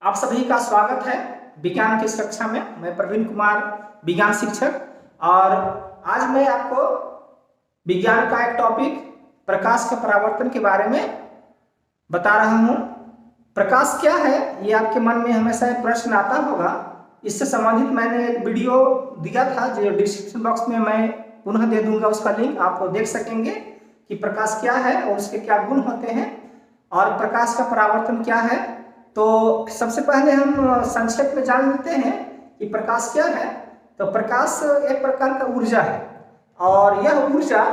आप सभी का स्वागत है विज्ञान की इस कक्षा में। मैं प्रवीण कुमार, विज्ञान शिक्षक, और आज मैं आपको विज्ञान का एक टॉपिक प्रकाश के परावर्तन के बारे में बता रहा हूं। प्रकाश क्या है, ये आपके मन में हमेशा एक प्रश्न आता होगा। इससे संबंधित मैंने एक वीडियो दिया था जो डिस्क्रिप्शन बॉक्स में मैं पुनः दे दूंगा, उसका लिंक आप देख सकेंगे कि प्रकाश क्या है और उसके क्या गुण होते हैं और प्रकाश का परावर्तन क्या है। तो सबसे पहले हम संक्षेप में जान लेते हैं कि प्रकाश क्या है। तो प्रकाश एक प्रकार का ऊर्जा है और यह ऊर्जा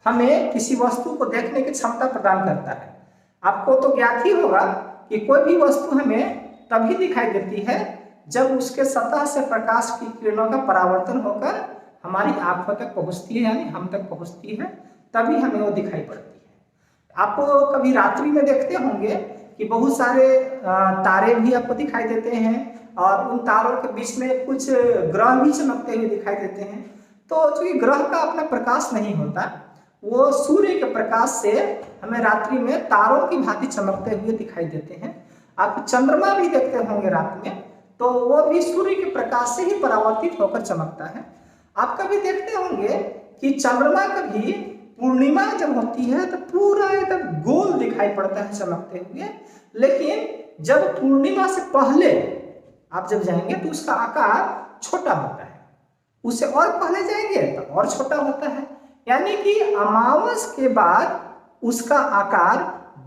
हमें किसी वस्तु को देखने की क्षमता प्रदान करता है। आपको तो ज्ञात ही होगा कि कोई भी वस्तु हमें तभी दिखाई देती है जब उसके सतह से प्रकाश की किरणों का परावर्तन होकर हमारी आंखों तक पहुंचती है, यानी हम तक पहुंचती है, तभी हमें वो दिखाई पड़ती है। आपको कभी रात्रि में देखते होंगे कि बहुत सारे तारे भी आपको दिखाई देते हैं और उन तारों के बीच में कुछ ग्रह भी चमकते हुए दिखाई देते हैं। तो चूंकि ग्रह का अपना प्रकाश नहीं होता, वो सूर्य के प्रकाश से हमें रात्रि में तारों की भांति चमकते हुए दिखाई देते हैं। आप चंद्रमा भी देखते होंगे रात में, तो वो भी सूर्य के प्रकाश से ही परावर्तित होकर चमकता है। आप कभी देखते होंगे कि चंद्रमा कभी पूर्णिमा जब होती है तो पूरा एकदम गोल दिखाई पड़ता है चमकते हुए, लेकिन जब पूर्णिमा से पहले आप जब जाएंगे तो उसका आकार छोटा होता है, उससे और पहले जाएंगे तो और छोटा होता है। यानी कि अमावस के बाद उसका आकार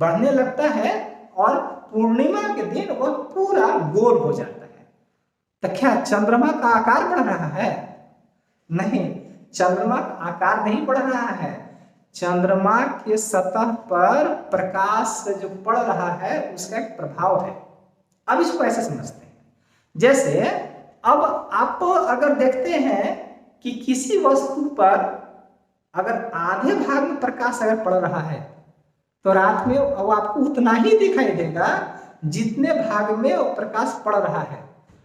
बढ़ने लगता है और पूर्णिमा के दिन वह पूरा गोल हो जाता है। तो क्या चंद्रमा का आकार बढ़ रहा है? नहीं, चंद्रमा का आकार नहीं बढ़ रहा है। चंद्रमा के सतह पर प्रकाश जो पड़ रहा है उसका एक प्रभाव है। अब इसको ऐसे समझते हैं, जैसे अब आप अगर देखते हैं कि किसी वस्तु पर अगर आधे भाग में प्रकाश अगर पड़ रहा है तो रात में वो आपको उतना ही दिखाई देगा जितने भाग में वो प्रकाश पड़ रहा है।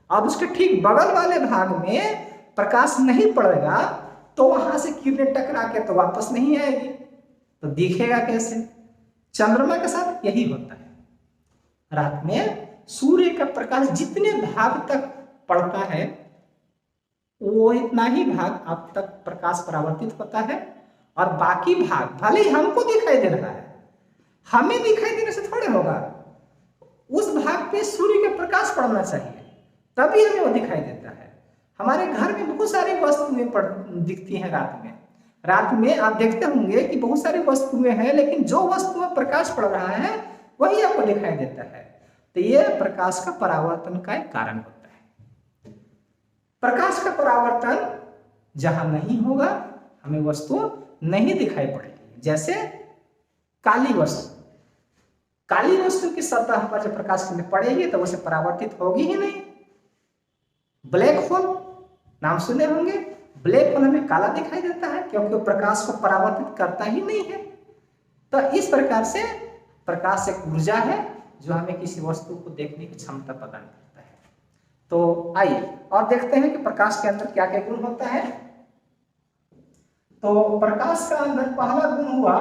अब उसके ठीक बगल वाले भाग में प्रकाश नहीं पड़ेगा तो वहां से किरणें टकरा के तो वापस नहीं आएगी, तो दिखेगा कैसे? चंद्रमा के साथ यही होता है। रात में सूर्य का प्रकाश जितने भाग तक पड़ता है वो इतना ही भाग आप तक प्रकाश परावर्तित होता है और बाकी भाग भले ही हमको दिखाई दे रहा है, हमें दिखाई देने से थोड़े होगा, उस भाग पे सूर्य का प्रकाश पड़ना चाहिए तभी हमें वो दिखाई देता है। हमारे घर में बहुत सारी वस्तुएं दिखती हैं रात में। रात में आप देखते होंगे कि बहुत सारी वस्तुएं हैं, लेकिन जो वस्तु में प्रकाश पड़ रहा है वही आपको दिखाई देता है। तो यह प्रकाश का परावर्तन का एक कारण होता है। प्रकाश का परावर्तन जहां नहीं होगा हमें वस्तु नहीं दिखाई पड़ेगी। जैसे काली वस्तु की सतह पर जब प्रकाश किरण पड़ेगी तो उसे परावर्तित होगी ही नहीं। ब्लैक होल नाम सुने होंगे, ब्लैक होल हमें काला दिखाई देता है क्योंकि वो प्रकाश को परावर्तित करता ही नहीं है। तो इस प्रकार से प्रकाश एक ऊर्जा है जो हमें किसी वस्तु को देखने की क्षमता प्रदान करता है। तो आइए और देखते हैं कि प्रकाश के अंदर क्या क्या गुण होता है। तो प्रकाश का अंदर पहला गुण हुआ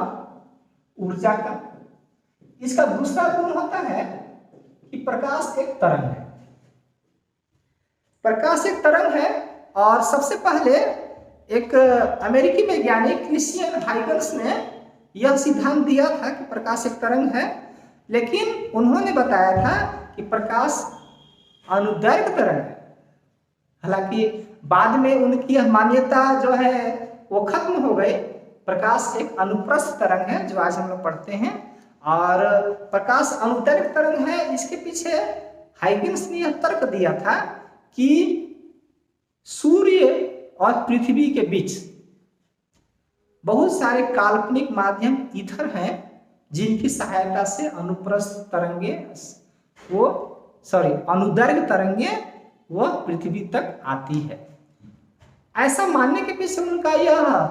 ऊर्जा का। इसका दूसरा गुण होता है कि प्रकाश एक तरंग है। प्रकाश एक तरंग है और सबसे पहले एक अमेरिकी वैज्ञानिक क्रिश्चियन हाइगन्स ने यह सिद्धांत दिया था कि प्रकाश एक तरंग है, लेकिन उन्होंने बताया था कि प्रकाश अनुदैर्घ्य तरंग है। हालांकि बाद में उनकी यह मान्यता जो है वो खत्म हो गई। प्रकाश एक अनुप्रस्थ तरंग है जो आज हम लोग पढ़ते हैं, और प्रकाश अनुदैर्घ्य तरंग है। इसके पीछे हाइगन्स ने यह तर्क दिया था कि सूर्य और पृथ्वी के बीच बहुत सारे काल्पनिक माध्यम ईथर हैं जिनकी सहायता से अनुदैर्घ्य तरंगे वो पृथ्वी तक आती है। ऐसा मानने के पीछे उनका यह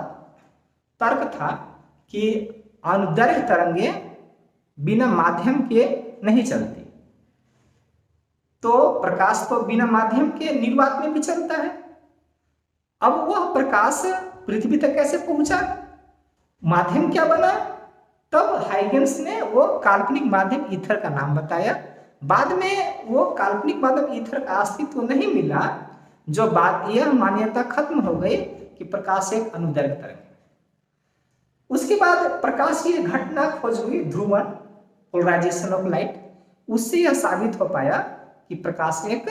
तर्क था कि अनुदैर्घ्य तरंगे बिना माध्यम के नहीं चलती, तो प्रकाश तो बिना माध्यम के निर्वात में भी चलता है। अब वह प्रकाश पृथ्वी तक कैसे पहुंचा, माध्यम क्या बना? तब हाइगन्स ने वो काल्पनिक माध्यम ईथर का नाम बताया। बाद में वो काल्पनिक माध्यम ईथर का अस्तित्व नहीं मिला, जो बात यह मान्यता खत्म हो गई कि प्रकाश एक अनुदैर्घ्य तरंग है। उसके बाद प्रकाशीय घटना खोज हुई, ध्रुवण, पोलराइजेशन ऑफ लाइट। उससे यह साबित हो पाया कि प्रकाश एक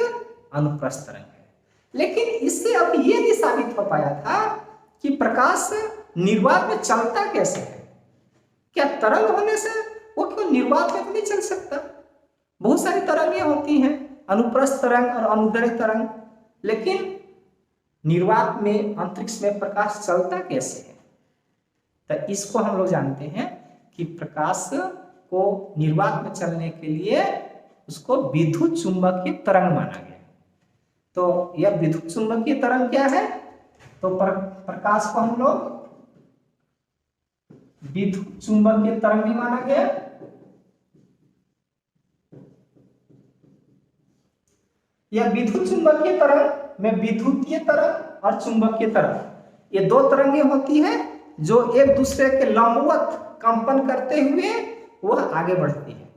अनुप्रस्थ तरंग है। लेकिन इससे अब यह नहीं साबित हो पाया था कि प्रकाश निर्वात में चलता कैसे है। क्या तरंग होने से वो क्यों निर्वात में नहीं चल सकता? बहुत सारी तरंगें होती हैं, अनुप्रस्थ तरंग और अनुदैर्घ्य तरंग, लेकिन निर्वात में, अंतरिक्ष में प्रकाश चलता कैसे है? तो इसको हम लोग जानते हैं कि प्रकाश को निर्वात में चलने के लिए उसको विद्युत चुंबकीय तरंग माना गया। तो यह विद्युत चुंबकीय तरंग क्या है? तो प्रकाश को हम लोग विद्युत चुंबकीय तरंग भी माना गया। यह विद्युत चुंबकीय तरंग में विद्युतीय तरंग और चुंबकीय तरंग, ये दो तरंगें होती हैं जो एक दूसरे के लंबवत कंपन करते हुए वह आगे बढ़ती है।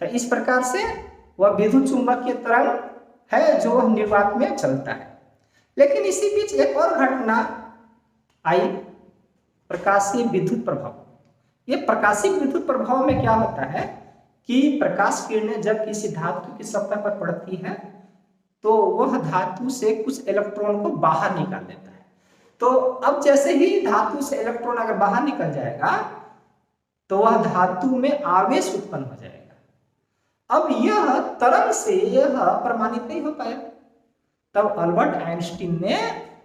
तो इस प्रकार से वह विद्युत चुंबकीय तरंग है जो निर्वात में चलता है। लेकिन इसी बीच एक और घटना आई, प्रकाशीय विद्युत प्रभाव। ये प्रकाशीय विद्युत प्रभाव में क्या होता है कि प्रकाश किरणें जब किसी धातु की सतह पर पड़ती है तो वह धातु से कुछ इलेक्ट्रॉन को बाहर निकाल देता है। तो अब जैसे ही धातु से इलेक्ट्रॉन अगर बाहर निकल जाएगा तो वह धातु में आवेश उत्पन्न हो जाएगा। अब यह तरंग से यह प्रमाणित नहीं हो पाया। तब अल्बर्ट आइंस्टीन ने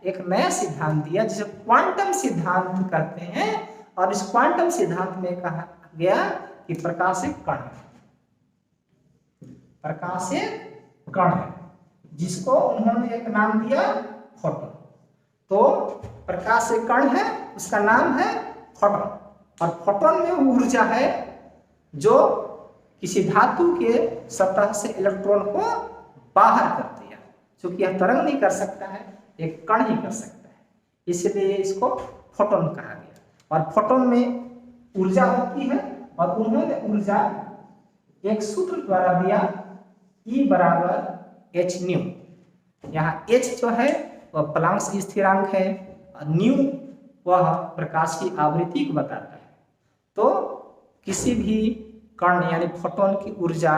एक नया सिद्धांत दिया जिसे क्वांटम सिद्धांत कहते हैं, और इस क्वांटम सिद्धांत में कहा गया कि प्रकाश एक कण है। प्रकाश एक कण है जिसको उन्होंने एक नाम दिया फोटॉन। तो प्रकाश एक कण है, उसका नाम है फोटॉन, और फोटॉन में ऊर्जा है जो किसी धातु के सतह से इलेक्ट्रॉन को बाहर करती है। क्योंकि यह तरंग नहीं कर सकता है, एक कण ही कर सकता है, इसलिए इसको फोटॉन कहा गया। और फोटॉन में ऊर्जा होती है, और उन्होंने ऊर्जा एक सूत्र द्वारा दिया, E बराबर h न्यू। यहाँ h जो है वह प्लांक स्थिरांक है, और न्यू वह प्रकाश की आवृत्ति को बताता है। तो किसी भी कण यानी फोटॉन की ऊर्जा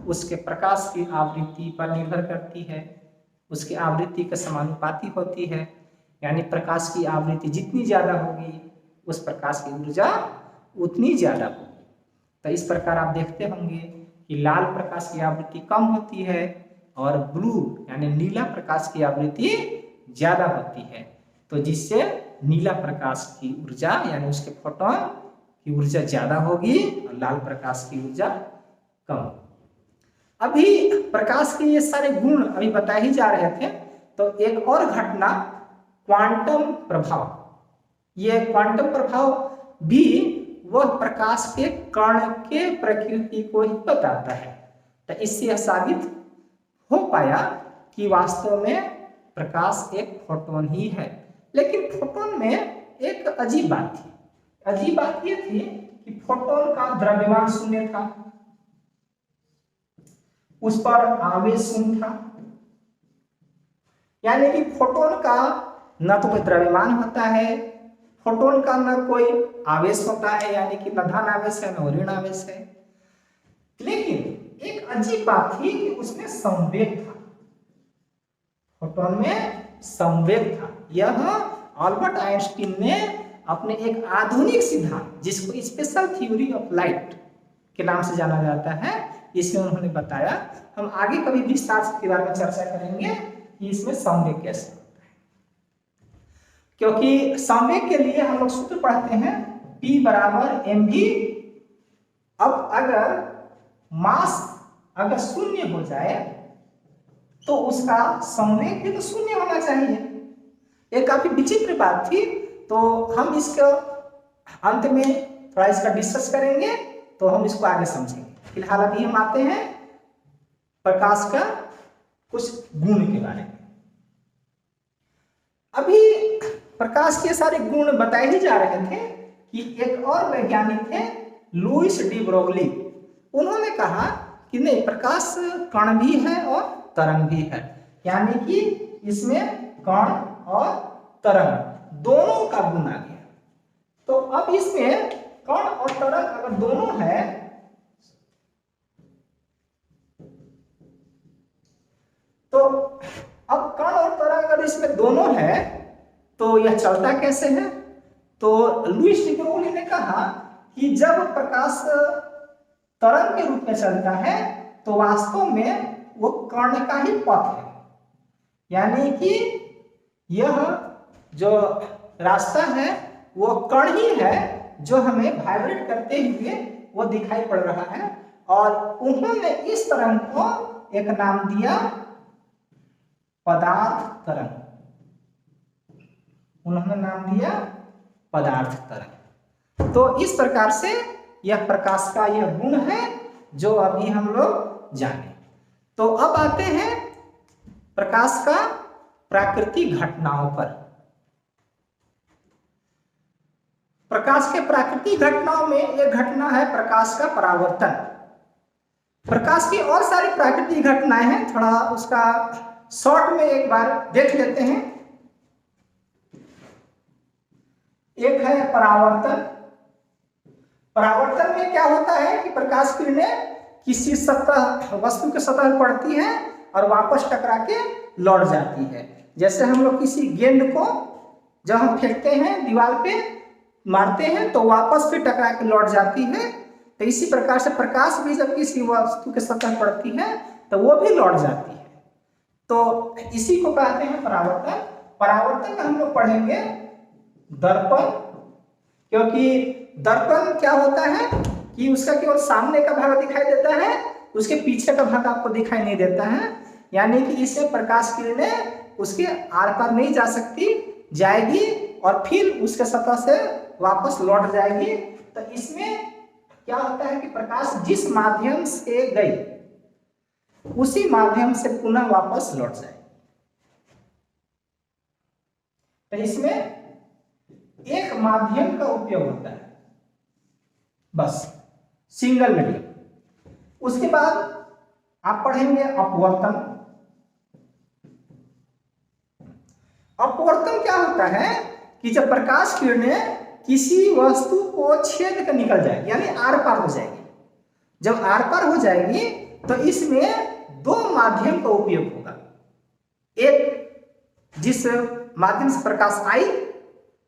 उसके प्रकाश की आवृत्ति पर निर्भर करती है, उसकी आवृत्ति के समानुपाती होती है। यानी प्रकाश की आवृत्ति जितनी ज्यादा होगी उस प्रकाश की ऊर्जा उतनी ज्यादा होगी। तो इस प्रकार आप देखते होंगे कि लाल प्रकाश की आवृत्ति कम होती है और ब्लू यानी नीला प्रकाश की आवृत्ति ज्यादा होती है। तो जिससे नीला प्रकाश की ऊर्जा यानी उसके फोटॉन की ऊर्जा ज्यादा होगी और लाल प्रकाश की ऊर्जा कम। अभी प्रकाश के ये सारे गुण अभी बताए ही जा रहे थे, तो एक और घटना क्वांटम प्रभाव। ये क्वांटम प्रभाव भी वह प्रकाश के कण के प्रकृति को ही बताता है। तो इससे यह साबित हो पाया कि वास्तव में प्रकाश एक फोटॉन ही है। लेकिन फोटॉन में एक अजीब बात थी। अजीब बात यह थी कि फोटॉन का द्रव्यमान शून्य था, उस पर आवेश शून्य था। यानी कि फोटॉन का न तो कोई द्रव्यमान होता है, फोटॉन का न कोई आवेश होता है, यानी कि न धन आवेश है न ऋण आवेश है। लेकिन एक अजीब बात थी कि उसमें संवेग था, फोटॉन में संवेग था। यह अल्बर्ट आइंस्टीन ने अपने एक आधुनिक सिद्धांत जिसको स्पेशल थ्योरी ऑफ लाइट के नाम से जाना जाता है, इसमें उन्होंने बताया। हम आगे कभी विस्तार से बारे में चर्चा करेंगे कि इसमें संवेग कैसे होता है, क्योंकि संवेग के लिए हम लोग सूत्र पढ़ते हैं P बराबर mv। अब अगर मास अगर शून्य हो जाए तो उसका संवेग भी तो शून्य होना चाहिए। ये काफी विचित्र बात थी, तो हम इसको अंत में थोड़ा इसका डिस्कस करेंगे, तो हम इसको आगे समझेंगे। फिलहाल अभी हम आते हैं प्रकाश का कुछ गुण के बारे में। अभी प्रकाश के सारे गुण बताए ही जा रहे थे कि एक और वैज्ञानिक थे लुईस डी ब्रोगली। उन्होंने कहा कि नहीं, प्रकाश कण भी है और तरंग भी है, यानी कि इसमें कण और तरंग दोनों का गुण आ गया। तो अब इसमें कण और तरंग अगर दोनों है तो अब कण और तरंग अगर इसमें दोनों है तो यह चलता कैसे है? तो लुईस डी ब्रोगली ने कहा कि जब प्रकाश तरंग के रूप में चलता है तो वास्तव में वो कण का ही पथ है, यानी कि यह जो रास्ता है वो कण ही है जो हमें वाइब्रेट करते हुए वो दिखाई पड़ रहा है। और उन्होंने इस तरंग को एक नाम दिया पदार्थ तरंग, उन्होंने नाम दिया पदार्थ तरंग। तो इस प्रकार से यह प्रकाश का यह गुण है जो अभी हम लोग जाने। तो अब आते हैं प्रकाश का प्राकृतिक घटनाओं पर। प्रकाश के प्राकृतिक घटनाओं में एक घटना है प्रकाश का परावर्तन। प्रकाश की और सारी प्राकृतिक घटनाएं हैं, थोड़ा उसका शॉर्ट में एक बार देख लेते हैं। एक है परावर्तन। परावर्तन में क्या होता है कि प्रकाश किरणें किसी सतह वस्तु के सतह पर पड़ती है और वापस टकरा के लौट जाती है। जैसे हम लोग किसी गेंद को जब हम फेंकते हैं दीवार पे मारते हैं तो वापस फिर टकरा के लौट जाती है, तो इसी प्रकार से प्रकाश भी जब किसी वस्तु के सतह पड़ती है तो वो भी लौट जाती है। तो इसी को कहते हैं परावर्तन। परावर्तन में हम लोग पढ़ेंगे दर्पण, क्योंकि दर्पण क्या होता है कि उसका केवल सामने का भाग दिखाई देता है, उसके पीछे का भाग आपको दिखाई नहीं देता है, यानी कि इससे प्रकाश किरणें उसके आर पार नहीं जा सकती, जाएगी और फिर उसके सतह से वापस लौट जाएगी। तो इसमें क्या होता है कि प्रकाश जिस माध्यम से गई उसी माध्यम से पुनः वापस लौट जाएगी। तो इसमें एक माध्यम का उपयोग होता है, बस सिंगल मीडियम। उसके बाद आप पढ़ेंगे अपवर्तन। अपवर्तन क्या होता है कि जब प्रकाश किरणें किसी वस्तु को छेद कर निकल जाएगी, यानी आर पार हो जाएगी। जब आर पार हो जाएगी तो इसमें दो माध्यम का उपयोग होगा। एक जिस माध्यम से प्रकाश आई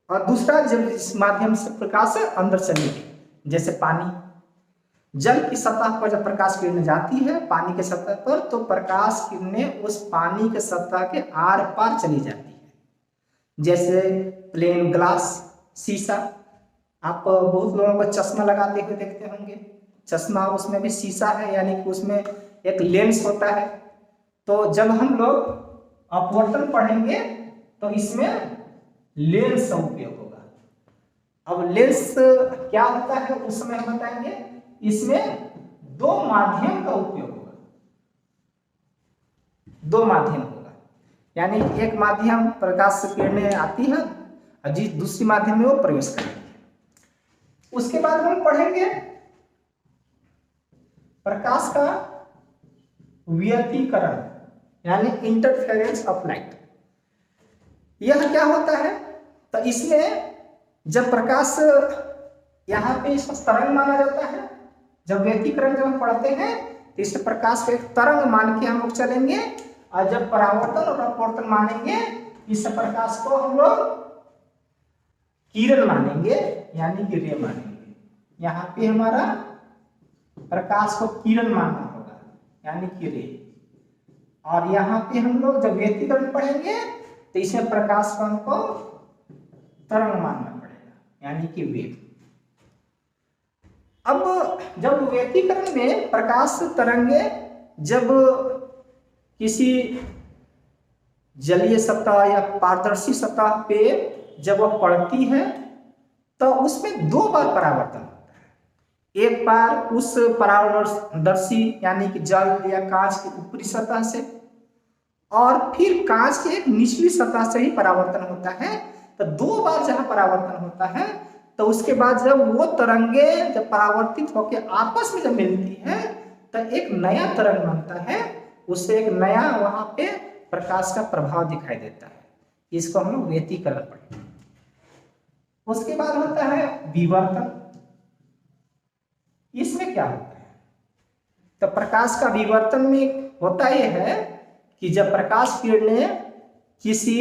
और दूसरा जब जिस माध्यम से प्रकाश अंदर चली गई, जैसे पानी। जल की सतह पर जब प्रकाश किरणें जाती है पानी के सतह पर, तो प्रकाश किरणें उस पानी के सतह के आर पार चली जाती है। जैसे प्लेन ग्लास, शीशा, आप बहुत लोगों को चश्मा लगाते हुए देखते होंगे। चश्मा उसमें भी शीशा है, यानी कि उसमें एक लेंस होता है। तो जब हम लोग अपवर्तन पढ़ेंगे तो इसमें लेंस का उपयोग होगा। अब लेंस क्या होता है उस समय हम बताएंगे। इसमें दो माध्यम का उपयोग होगा, दो माध्यम होगा, यानी एक माध्यम प्रकाश से किरणें आती है और जिस दूसरी माध्यम में वो प्रवेश करेगी। उसके बाद हम पढ़ेंगे प्रकाश का व्यतिकरण, यानी इंटरफेरेंस ऑफ लाइट। यह क्या होता है? तो इसमें जब प्रकाश यहाँ पे इसको तरंग माना जाता है, जब व्यतिकरण जब हम पढ़ते हैं तो इस प्रकाश को एक तरंग मान के हम लोग चलेंगे, और जब परावर्तन और अपवर्तन मानेंगे इस प्रकाश को हम लोग किरण मानेंगे, यानी कि रे मानेंगे। यहाँ पे हमारा प्रकाश को किरण मानना होगा, यानी कि रे। और यहाँ पे हम लोग जब व्यतिकरण पढ़ेंगे तो इसमें प्रकाश को हमको तरंग मानना पड़ेगा, यानी कि वेव। अब जब व्यतिकरण में प्रकाश तरंगे जब किसी जलीय सतह या पारदर्शी सतह पे जब वह पड़ती है तो उसमें दो बार परावर्तन होता है। एक बार उस परावर्तनदर्शी यानी कि जल या कांच की ऊपरी सतह से, और फिर कांच के एक निचली सतह से ही परावर्तन होता है। तो दो बार जहां परावर्तन होता है तो उसके बाद जब वो तरंगे जब परावर्तित होकर आपस में जब मिलती है तो एक नया तरंग बनता है, उससे एक नया वहां पे प्रकाश का प्रभाव दिखाई देता है। इसको हम लोग व्यतिकरण पढ़ेंगे। उसके बाद होता है विवर्तन। इसमें क्या होता है? तो प्रकाश का विवर्तन में होता यह है कि जब प्रकाश किरणें किसी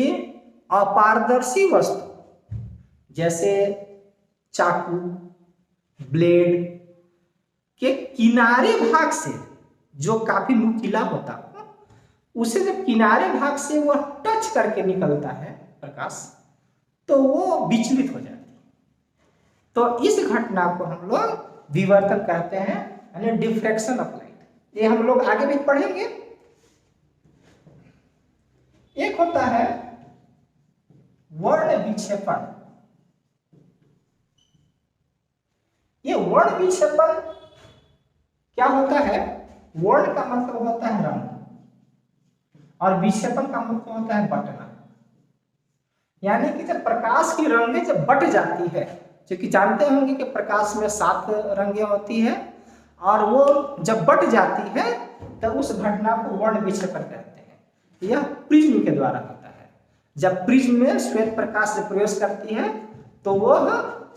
अपारदर्शी वस्तु जैसे चाकू, ब्लेड के किनारे भाग से, जो काफी नुकीला होता है, उसे जब किनारे भाग से वह टच करके निकलता है प्रकाश, तो वो विचलित हो जाती है। तो इस घटना को हम लोग विवर्तन कहते हैं, यानी डिफ्रैक्शन ऑफ लाइट। ये हम लोग आगे भी पढ़ेंगे। एक होता है वर्ण विक्षेपण। ये वर्ण विक्षेपण क्या होता है? वर्ण का मतलब होता है रंग और विक्षेपण का मतलब होता है बटना। यानी कि जब प्रकाश की रंगें जब बट जाती है, क्योंकि जानते होंगे कि प्रकाश में 7 रंगें होती है, और वो जब बट जाती है तो उस घटना को वर्ण विक्षेपण कहते हैं। यह प्रिज्म के द्वारा होता है। जब प्रिज्म में श्वेत प्रकाश जब प्रवेश करती है तो वह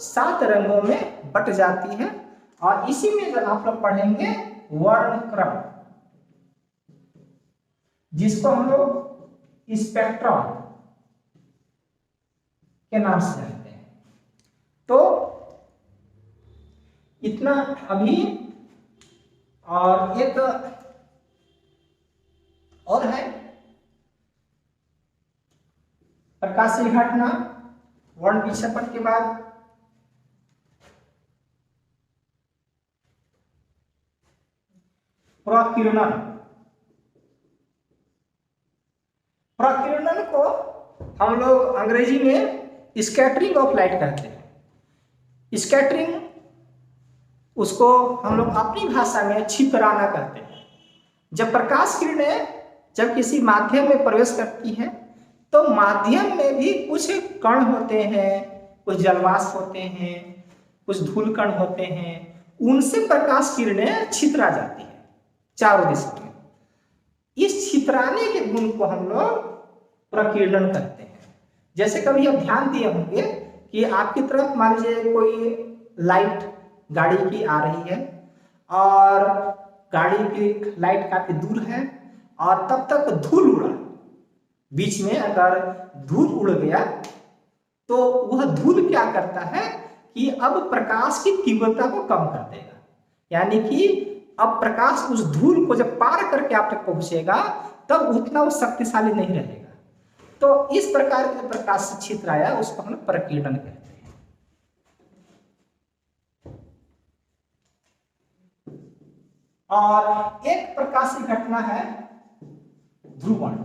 7 रंगों में बट जाती है, और इसी में जब आप लोग पढ़ेंगे वर्णक्रम, जिसको हम लोग स्पेक्ट्रम के नाम से जानते हैं। तो इतना अभी, और एक और है प्रकाशीय घटना वर्ण विक्षेपण के बाद। प्रकिरणन। प्रकिरणन को हम लोग अंग्रेजी में स्कैटरिंग ऑफ लाइट कहते हैं। स्कैटरिंग, उसको हम लोग अपनी भाषा में छितराना कहते हैं। जब प्रकाश किरणें जब किसी माध्यम में प्रवेश करती हैं तो माध्यम में भी कुछ कण होते हैं, कुछ जलवाष्प होते हैं, कुछ धूल कण होते हैं, उनसे प्रकाश किरणें छितरा जाती है चारों दिशाओं में। इस छितराने के गुण को हम लोग प्रकीर्णन कहते हैं। जैसे कभी आप ध्यान दिए होंगे कि आपकी तरफ मान लीजिए कोई लाइट गाड़ी की आ रही है, और गाड़ी की लाइट काफी दूर है, और तब तक धूल उड़ा, बीच में अगर धूल उड़ गया तो वह धूल क्या करता है कि अब प्रकाश की तीव्रता को कम कर देगा। यानी कि अब प्रकाश उस धूल को जब पार करके आप तक पहुंचेगा तब उतना वो शक्तिशाली नहीं रहेगा। तो इस प्रकार के प्रकाश से छितराया उसको हम प्रकीर्णन कहते हैं। और एक प्रकाश की घटना है ध्रुवण,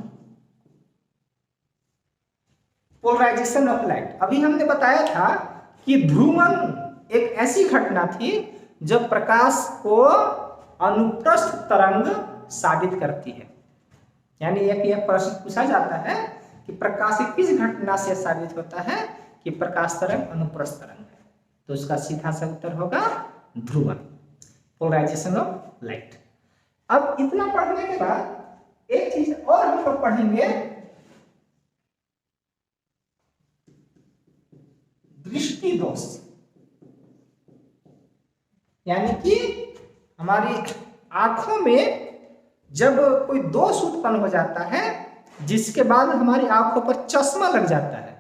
पोलराइजेशन ऑफ लाइट। अभी हमने बताया था कि ध्रुवण एक ऐसी घटना थी जब प्रकाश को अनुप्रस्थ तरंग साबित करती है। यानी एक यह प्रश्न पूछा जाता है कि प्रकाश की किस घटना से साबित होता है कि प्रकाश तरंग अनुप्रस्थ तरंग है, तो उसका सीधा सा उत्तर होगा ध्रुवण, पोलराइजेशन ऑफ लाइट। अब इतना पढ़ने के बाद एक चीज और हम लोग पढ़ेंगे, दृष्टि दोष। यानी कि हमारी आंखों में जब कोई दोष उत्पन्न हो जाता है जिसके बाद हमारी आंखों पर चश्मा लग जाता है,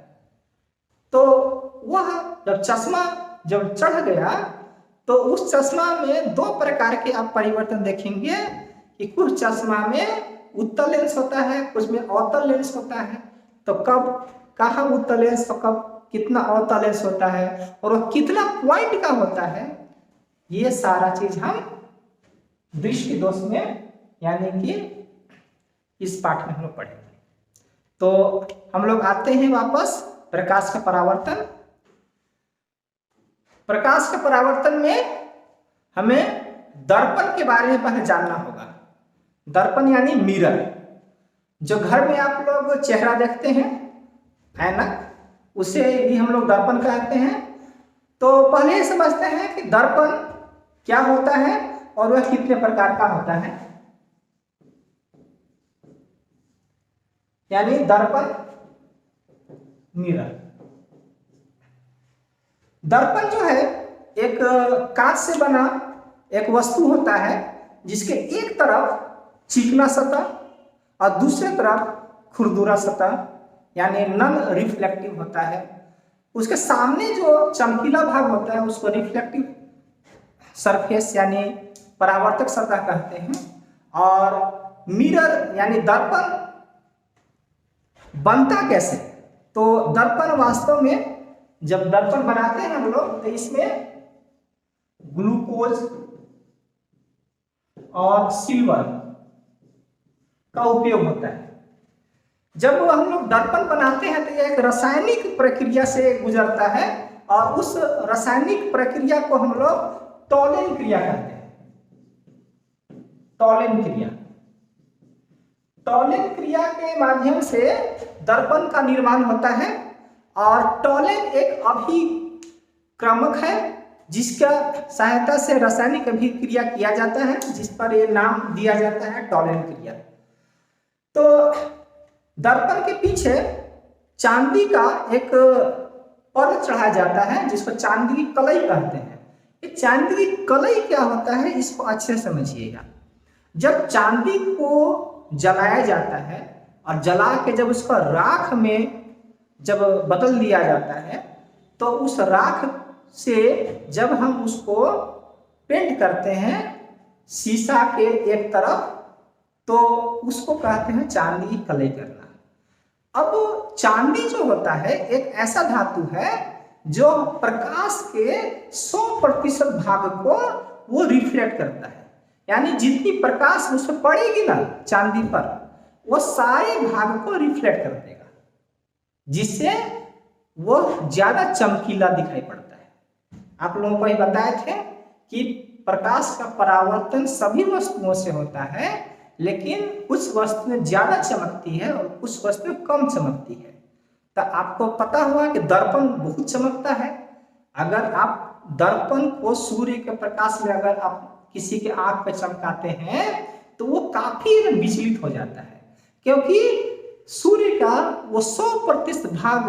तो वह जब चश्मा जब चढ़ गया तो उस चश्मा में 2 प्रकार के आप परिवर्तन देखेंगे कि कुछ चश्मा में उत्तल लेंस होता है, कुछ में अवतल लेंस होता है। तो कब कहाँ उत्तल लेंस और कब कितना अवतल लेंस होता है और वह कितना पॉइंट का होता है, ये सारा चीज हम दृष्टि दोष में यानी कि इस पाठ में हम लोग पढ़ेंगे। तो हम लोग आते हैं वापस प्रकाश का परावर्तन। प्रकाश के परावर्तन में हमें दर्पण के बारे में पहले जानना होगा। दर्पण यानी मिरर, जो घर में आप लोग चेहरा देखते हैं, ऐनक, उसे भी हम लोग दर्पण कहते हैं। तो पहले समझते हैं कि दर्पण क्या होता है। और वह कितने प्रकार का होता है। यानी दर्पण, मिरर। दर्पण जो है एक कांच से बना एक वस्तु होता है जिसके एक तरफ चिकना सतह और दूसरे तरफ खुरदुरा सतह यानी नॉन रिफ्लेक्टिव होता है। उसके सामने जो चमकीला भाग होता है उसको रिफ्लेक्टिव सरफेस यानी परावर्तक सतह कहते हैं। और मिरर यानी दर्पण बनता कैसे, तो दर्पण वास्तव में जब दर्पण बनाते हैं हम लोग तो इसमें ग्लूकोज और सिल्वर का उपयोग होता है। जब हम लोग दर्पण बनाते हैं तो यह एक रासायनिक प्रक्रिया से गुजरता है और उस रासायनिक प्रक्रिया को हम लोग टॉलेन क्रिया कहते हैं। टॉलेन क्रिया, टॉलेन क्रिया के माध्यम से दर्पण का निर्माण होता है। और टॉलेन एक अभिक्रमक है जिसका सहायता से रासायनिक अभिक्रिया किया जाता है, जिस पर यह नाम दिया जाता है टॉलेन क्रिया। तो दर्पण के पीछे चांदी का एक पर्ल चढ़ाया जाता है जिसको चांदी की कलई कहते हैं। ये चांदी की कलई क्या होता है इसको अच्छे से समझिएगा। जब चांदी को जलाया जाता है और जला के जब उसको राख में जब बदल दिया जाता है तो उस राख से जब हम उसको पेंट करते हैं शीशा के एक तरफ तो उसको कहते हैं चांदी की कलई करना। अब चांदी जो होता है एक ऐसा धातु है जो प्रकाश के 100% भाग को वो रिफ्लेक्ट करता है। यानी जितनी प्रकाश उस पर पड़ेगी ना चांदी पर वो सारे भाग को रिफ्लेक्ट कर देगा, जिससे वो ज्यादा चमकीला दिखाई पड़ता है। आप लोगों को ये बताए थे कि प्रकाश का परावर्तन सभी वस्तुओं से होता है, लेकिन कुछ वस्तुएं ज्यादा चमकती है और कुछ वस्तुएं कम चमकती है। तो आपको पता हुआ कि दर्पण बहुत चमकता है। अगर आप दर्पण को सूर्य के प्रकाश में अगर आप किसी के आंख पे चमकाते हैं तो वो काफी विचलित हो जाता है, क्योंकि सूर्य का वो 100% भाग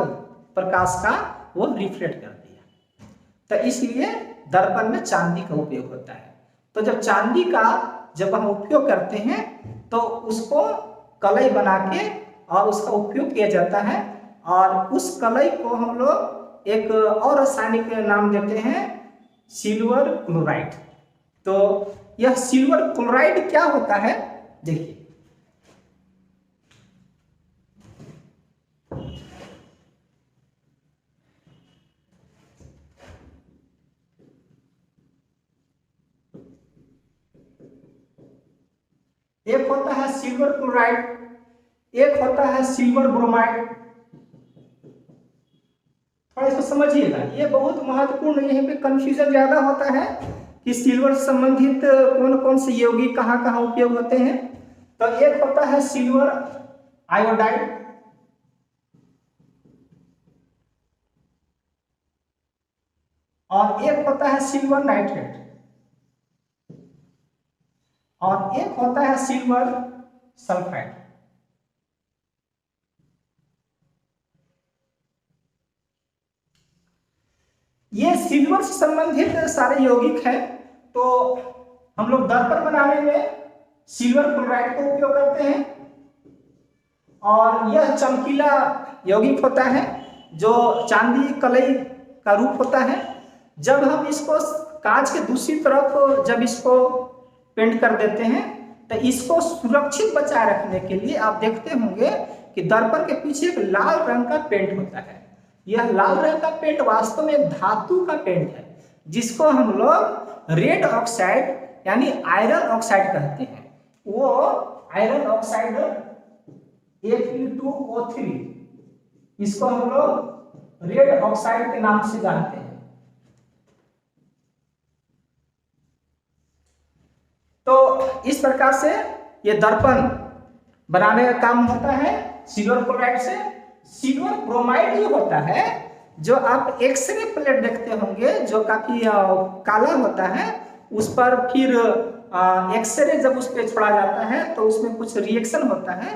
प्रकाश का वो रिफ्लेक्ट कर दिया। तो इसलिए दर्पण में चांदी का उपयोग होता है। तो जब चांदी का जब हम उपयोग करते हैं तो उसको कलई बना के और उसका उपयोग किया जाता है और उस कलई को हम लोग एक और रासायनिक नाम देते हैं सिल्वर क्लोराइड। तो यह सिल्वर क्लोराइड क्या होता है देखिए। एक होता है सिल्वर क्लोराइड, एक होता है सिल्वर ब्रोमाइड। थोड़ा इसको समझिएगा, ये बहुत महत्वपूर्ण। यहीं पे कंफ्यूजन ज्यादा होता है कि सिल्वर से संबंधित कौन कौन से यौगिक कहाँ कहाँ उपयोग होते हैं। तो एक होता है सिल्वर आयोडाइड, और एक होता है सिल्वर नाइट्रेट, और एक होता है सिल्वर सल्फाइड। ये सिल्वर से संबंधित सारे यौगिक हैं। तो हम लोग दर्पण बनाने में सिल्वर क्लोराइड का उपयोग करते हैं और यह चमकीला यौगिक होता है जो चांदी कलई का रूप होता है। जब हम इसको कांच के दूसरी तरफ जब इसको पेंट कर देते हैं तो इसको सुरक्षित बचाए रखने के लिए आप देखते होंगे कि दर्पण के पीछे एक लाल रंग का पेंट होता है। यह लाल रंग का पेंट वास्तव में धातु का पेंट है जिसको हम लोग रेड ऑक्साइड यानी आयरन ऑक्साइड कहते हैं। वो आयरन ऑक्साइड Fe2O3, इसको हम लोग रेड ऑक्साइड के नाम से जानते हैं। तो इस प्रकार से ये दर्पण बनाने का काम होता है सिल्वर क्लोराइड से। सिल्वर ब्रोमाइड जो होता है, जो आप एक्सरे प्लेट देखते होंगे जो काफी काला होता है, उस पर फिर एक्सरे जब उस पर छोड़ा जाता है तो उसमें कुछ रिएक्शन होता है,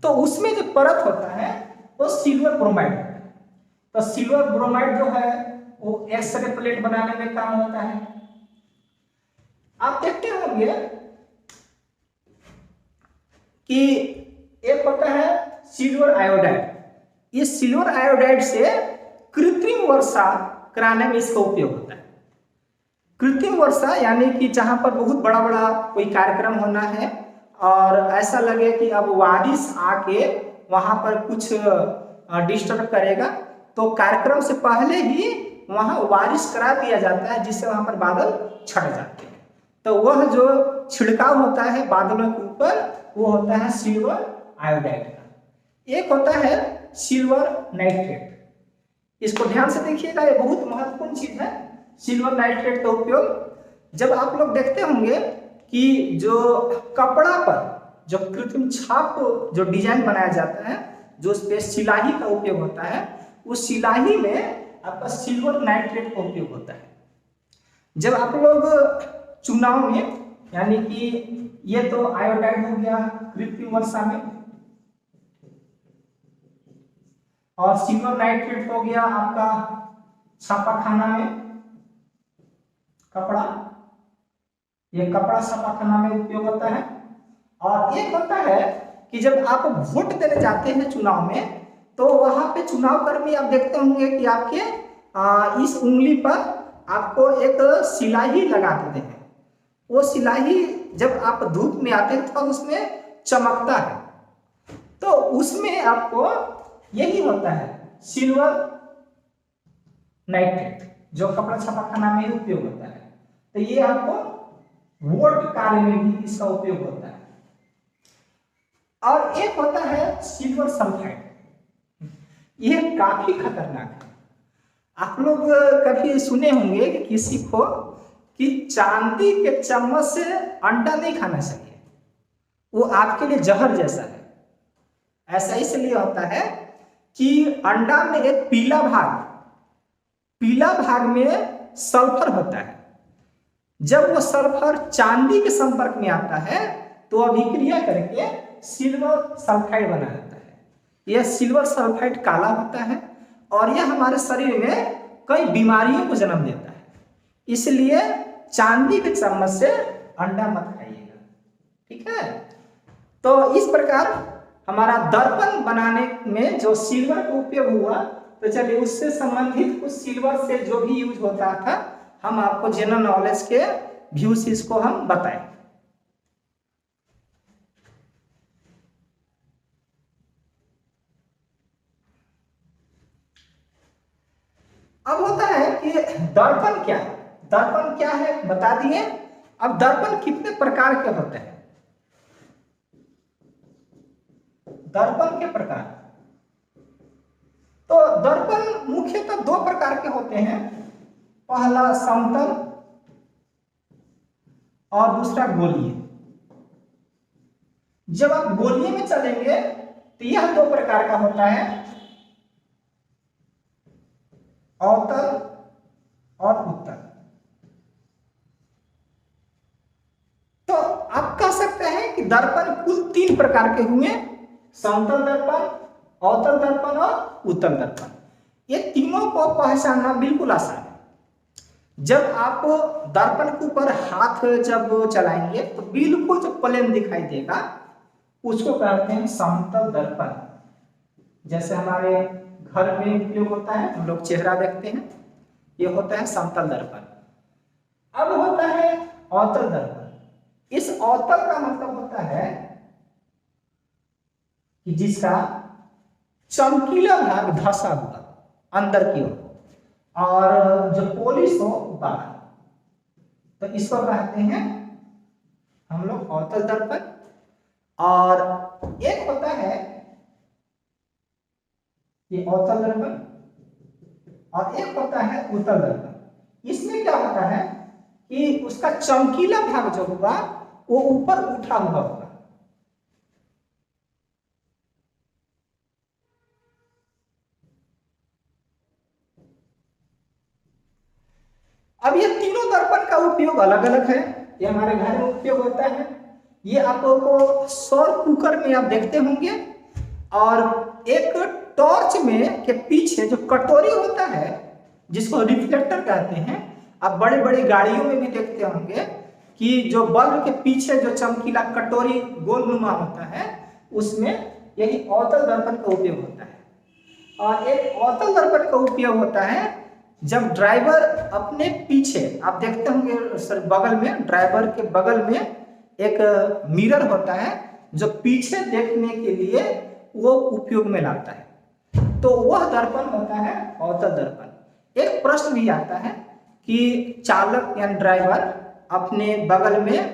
तो उसमें जो परत होता है वो सिल्वर ब्रोमाइड होता है। तो सिल्वर ब्रोमाइड जो है वो एक्सरे प्लेट बनाने में काम होता है। आप देखते होंगे कि एक होता है सिल्वर आयोडाइड। ये सिल्वर आयोडाइड से कृत्रिम वर्षा कराने में इसका उपयोग होता है। कृत्रिम वर्षा यानी कि जहां पर बहुत बड़ा बड़ा कोई कार्यक्रम होना है और ऐसा लगे कि अब बारिश आके वहां पर कुछ डिस्टर्ब करेगा, तो कार्यक्रम से पहले ही वहां बारिश करा दिया जाता है, जिससे वहां पर बादल छट जाते हैं। तो वह जो छिड़काव होता है बादलों के ऊपर वो होता है सिल्वर आयोडाइड का। एक होता है सिल्वर नाइट्रेट। इसको ध्यान से देखिएगा, ये बहुत महत्वपूर्ण चीज है। सिल्वर नाइट्रेट का उपयोग जब आप लोग देखते होंगे कि जो कपड़ा पर जो कृत्रिम छाप जो डिजाइन बनाया जाता है, जो उस पर सिलाही का उपयोग होता है, उस सिलाही में आपका सिल्वर नाइट्रेट का उपयोग होता है। जब आप लोग चुनाव में, यानी कि ये तो आयोडाइड हो गया कृत्रिम वर्षा में, और सिल्वर नाइट्रेट हो गया आपका छापाखाना में कपड़ा, ये कपड़ा छापाखाना में उपयोग होता है। और एक होता है कि जब आप वोट देने जाते हैं चुनाव में, तो वहां पे चुनाव कर्मी आप देखते होंगे कि आपके इस उंगली पर आपको एक सिलाही लगा देते हैं। वो सिलाही जब आप धूप में आते हैं तो उसमें चमकता है, तो उसमें आपको यही होता है सिल्वर नाइट्रेट, जो कपड़ा छापाखाना में उपयोग होता है। तो ये आपको वोट कार्य में भी इसका उपयोग होता है। और एक होता है सिल्वर सल्फाइड। यह काफी खतरनाक है। आप लोग कभी सुने होंगे कि किसी को कि चांदी के चम्मच से अंडा नहीं खाना चाहिए, वो आपके लिए जहर जैसा है। ऐसा इसलिए होता है कि अंडा में एक पीला भाग में सल्फर होता है। जब वो सल्फर चांदी के संपर्क में आता है तो अभिक्रिया करके सिल्वर सल्फाइड बना जाता है। यह सिल्वर सल्फाइड काला होता है और यह हमारे शरीर में कई बीमारियों को जन्म देता है। इसलिए चांदी के चम्मच से अंडा मत खाइएगा, ठीक है। तो इस प्रकार हमारा दर्पण बनाने में जो सिल्वर का उपयोग हुआ, तो चलिए उससे संबंधित कुछ सिल्वर से जो भी यूज होता था हम आपको जनरल नॉलेज के व्यू से इसको हम बताएं। अब होता है कि दर्पण क्या है। दर्पण क्या है बता दिए। अब दर्पण कितने प्रकार के होते हैं। दर्पण के प्रकार, तो दर्पण मुख्यतः दो प्रकार के होते हैं। पहला समतल और दूसरा गोलीय। जब आप गोलीय में चलेंगे तो यह दो प्रकार का होता है, अवतल और उत्तल। तो आप कह सकते हैं कि दर्पण कुल तीन प्रकार के हुए, समतल दर्पण, अवतल दर्पण और उत्तल दर्पण। ये तीनों को पहचानना बिल्कुल आसान है। जब आप दर्पण के ऊपर हाथ जब चलाएंगे तो बिल्कुल जो प्लेन दिखाई देगा उसको कहते हैं समतल दर्पण। जैसे हमारे घर में उपयोग होता है, हम लोग चेहरा देखते हैं, ये होता है समतल दर्पण। अब होता है अवतल दर्पण। इस अवतल का मतलब होता है कि जिसका चमकीला भाग धंसा हुआ अंदर की ओर और जो पॉलिश हो बाहर, तो इसको कहते हैं हम लोग अवतल दर्पण। और एक होता है ये अवतल दर्पण और एक होता है उत्तल दर्पण। इसमें क्या होता है कि उसका चमकीला भाग जो होगा वो ऊपर उठा हुआ होगा। अब ये तीनों दर्पण का उपयोग अलग अलग है। ये हमारे घर में उपयोग होता है। ये आप लोगों को सौर कुकर में आप देखते होंगे, और एक टॉर्च में के पीछे जो कटोरी होता है जिसको रिफ्लेक्टर कहते हैं, आप बड़े बड़े गाड़ियों में भी देखते होंगे कि जो बल्ब के पीछे जो चमकीला कटोरी गोलनुमा होता है उसमें यही अवतल दर्पण का उपयोग होता है। और एक अवतल दर्पण का उपयोग होता है जब ड्राइवर अपने पीछे, आप देखते होंगे सर बगल में, ड्राइवर के बगल में एक मिरर होता है जो पीछे देखने के लिए वो उपयोग में लाता है, तो वह दर्पण होता है अवतल दर्पण। एक प्रश्न भी आता है कि चालक यानी ड्राइवर अपने बगल में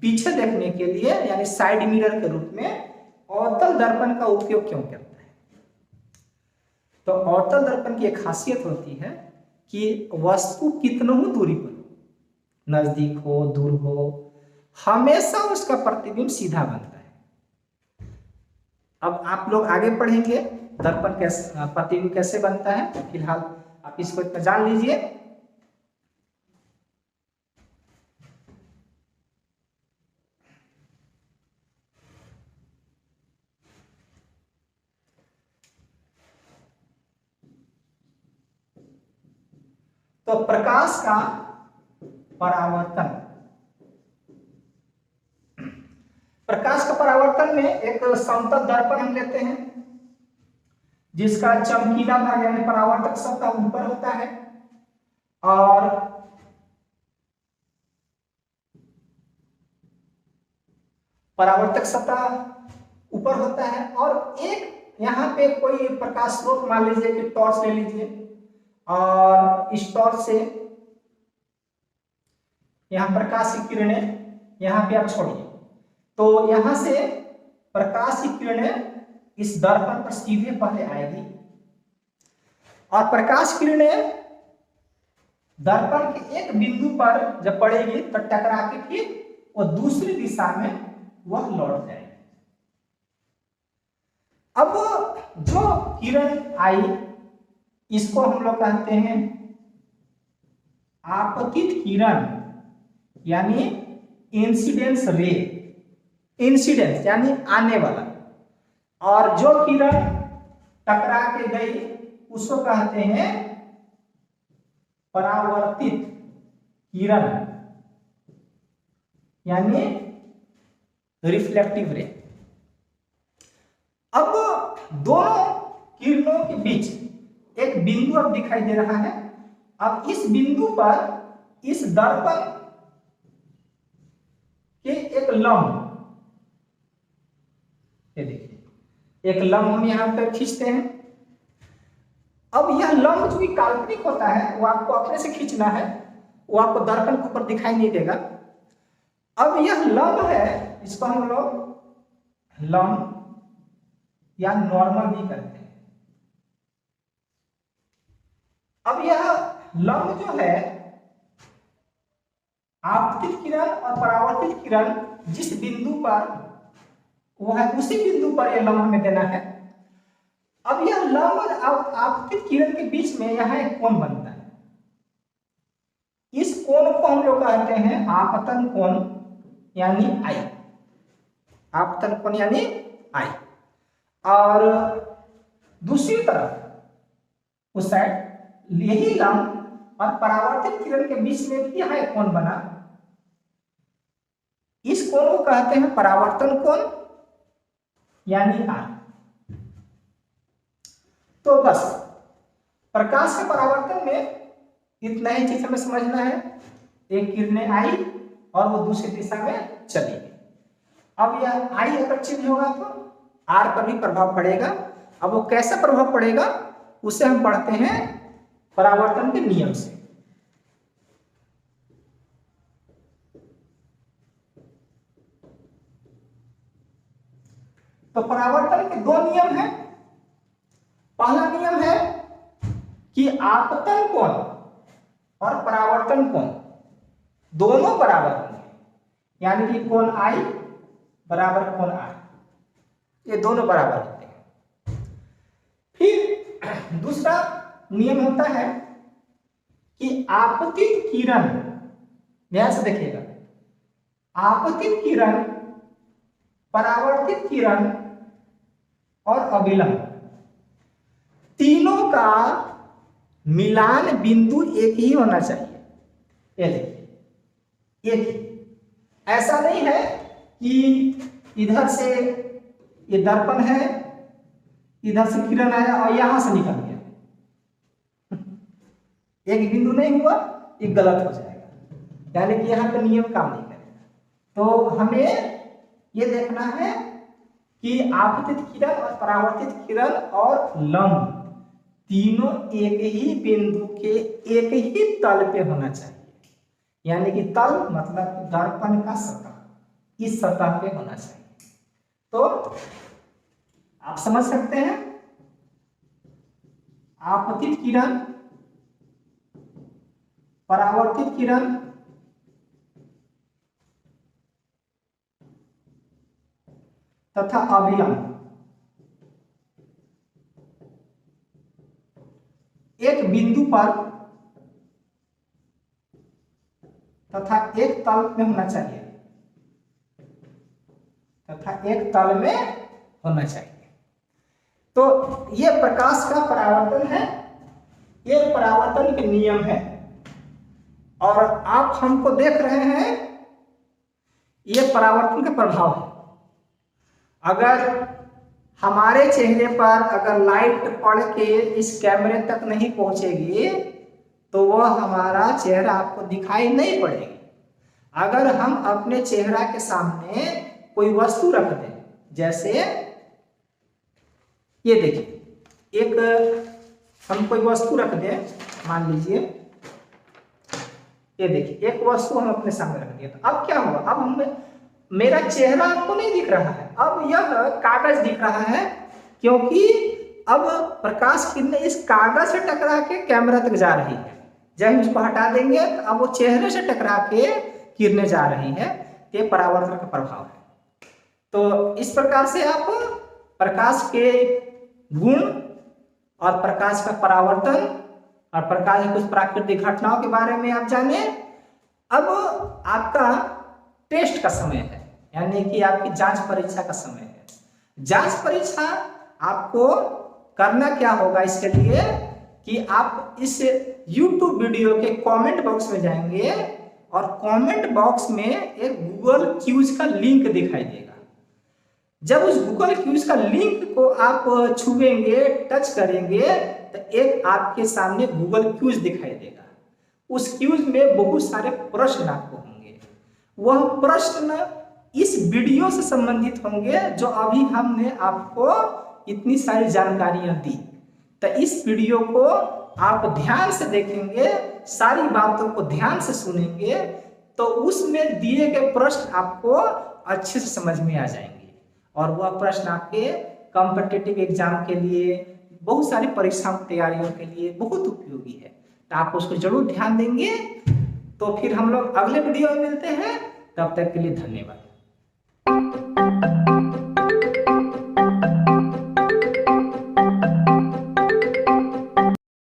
पीछे देखने के लिए यानी साइड मिरर के रूप में अवतल दर्पण का उपयोग क्यों करता है? तो अवतल दर्पण की एक खासियत होती है कि वस्तु कितनों दूरी पर हो, नजदीक हो दूर हो, हमेशा उसका प्रतिबिंब सीधा बनता है। अब आप लोग आगे पढ़ेंगे दर्पण कैसे, प्रतिबिंब कैसे बनता है, फिलहाल आप इसको इतना जान लीजिए। तो प्रकाश का परावर्तन, प्रकाश का परावर्तन में एक समतल दर्पण हम लेते हैं जिसका चमकीला भाग यानी परावर्तक सतह ऊपर होता है और परावर्तक सतह ऊपर होता है, और एक यहाँ पे कोई प्रकाश स्रोत मान लीजिए कि टॉर्च ले लीजिए, और इस टॉर्च से यहाँ प्रकाश की किरणें यहाँ पे आप छोड़िए, तो यहाँ से प्रकाश की किरणें इस दर्पण पर सीधे पहले आएगी, और प्रकाश किरणें दर्पण के एक बिंदु पर जब पड़ेगी तो टकरा के फिर वो दूसरी दिशा में वह लौट जाएगी। अब जो किरण आई इसको हम लोग कहते हैं आपतित किरण यानी इंसिडेंस रे, इंसिडेंस यानी आने वाला, और जो किरण टकरा के गई उसको कहते हैं परावर्तित किरण यानी रिफ्लेक्टिव रे। अब दोनों किरणों के बीच एक बिंदु अब दिखाई दे रहा है। अब इस बिंदु पर इस दर्पण के एक लंब, ये देखिए एक लंब हम यहां पर खींचते हैं। अब यह लंब जो भी काल्पनिक होता है वो आपको अपने से खींचना है, वो आपको दर्पण के ऊपर दिखाई नहीं देगा। अब यह लंब है, इसको हम लोग लंब या नॉर्मल भी कहते हैं। अब यह लंब जो है आपतित किरण और परावर्तित किरण जिस बिंदु पर वो है उसी बिंदु पर यह लंब हमें देना है। अब यह लंब और आपतित किरण के बीच में यहाँ एक कोण बनता है। इस कोण को हम लोग कहते हैं आपतन कोण यानी आई, आपतन कोण यानी आई। और दूसरी तरफ उस साइड यही लंब और परावर्तित किरण के बीच में भी यहाँ एक कोण बना, इस कोण को कहते हैं परावर्तन कोण यानी आई। तो बस प्रकाश के परावर्तन में इतना ही चीज हमें समझना है, एक किरणें आई और वो दूसरी दिशा में चली गई। अब यह आई अगर चेंज होगा तो आर पर भी प्रभाव पड़ेगा। अब वो कैसा प्रभाव पड़ेगा उसे हम पढ़ते हैं परावर्तन के नियम से। तो परावर्तन के दो नियम हैं। पहला नियम है कि आपतन कोण और परावर्तन कोण दोनों बराबर होंगे, यानी कि कोण आई बराबर कोण आर, ये दोनों बराबर होते हैं। फिर दूसरा नियम होता है कि आपतित किरण, ध्यान से देखिएगा, आपतित किरण, परावर्तित किरण और अभिलंब तीनों का मिलान बिंदु एक ही होना चाहिए। ये देखिए, एक ही, ऐसा नहीं है कि इधर से ये दर्पण है, इधर से किरण आया और यहां से निकल गया, एक बिंदु नहीं हुआ, ये गलत हो जाएगा, यानी कि यहाँ पे नियम काम नहीं करेगा। तो हमें ये देखना है कि आपतित किरण और परावर्तित किरण और लंब तीनों एक ही बिंदु के एक ही तल पे होना चाहिए, यानी कि तल मतलब दर्पण का सतह, इस सतह पे होना चाहिए। तो आप समझ सकते हैं, आपतित किरण, परावर्तित किरण तथा अभिलंब एक बिंदु पर तथा एक तल में होना चाहिए, तथा एक तल में होना चाहिए। तो ये प्रकाश का परावर्तन है, ये परावर्तन के नियम है। और आप हमको देख रहे हैं, ये परावर्तन का प्रभाव है। अगर हमारे चेहरे पर अगर लाइट पड़ के इस कैमरे तक नहीं पहुंचेगी तो वह हमारा चेहरा आपको दिखाई नहीं पड़ेगी। अगर हम अपने चेहरा के सामने कोई वस्तु रख दें, जैसे ये देखिए, एक हम कोई वस्तु रख दें, मान लीजिए ये देखिए, एक वस्तु हम अपने सामने रख दिया, तो अब क्या हुआ, अब हमें मेरा चेहरा आपको नहीं दिख रहा है, अब यह कागज दिख रहा है, क्योंकि अब प्रकाश किरणें इस कागज से टकरा के कैमरा तक जा रही है। जब हम इसको हटा देंगे तो अब वो चेहरे से टकरा के किरणें जा रही है। ये परावर्तन का प्रभाव है। तो इस प्रकार से आप प्रकाश के गुण और प्रकाश का परावर्तन और प्रकाश की कुछ प्राकृतिक घटनाओं के बारे में आप जाने। अब आपका टेस्ट का समय है, यानी कि आपकी जांच परीक्षा का समय है। जांच परीक्षा आपको करना क्या होगा, इसके लिए कि आप इस YouTube वीडियो के कमेंट बॉक्स में जाएंगे और कमेंट बॉक्स में एक गूगल क्यूज का लिंक दिखाई देगा। जब उस गूगल क्यूज का लिंक को आप छुएंगे, टच करेंगे, तो एक आपके सामने गूगल क्यूज दिखाई देगा। उस क्यूज में बहुत सारे प्रश्न आपको होंगे। वह प्रश्न इस वीडियो से संबंधित होंगे जो अभी हमने आपको इतनी सारी जानकारियां दी। तो इस वीडियो को आप ध्यान से देखेंगे, सारी बातों को ध्यान से सुनेंगे, तो उसमें दिए गए प्रश्न आपको अच्छे से समझ में आ जाएंगे और वह प्रश्न आपके कॉम्पिटिटिव एग्जाम के लिए, बहुत सारी परीक्षाओं की तैयारियों के लिए बहुत उपयोगी है। तो आप उसको जरूर ध्यान देंगे। तो फिर हम लोग अगले वीडियो में मिलते हैं, तब तक के लिए धन्यवाद।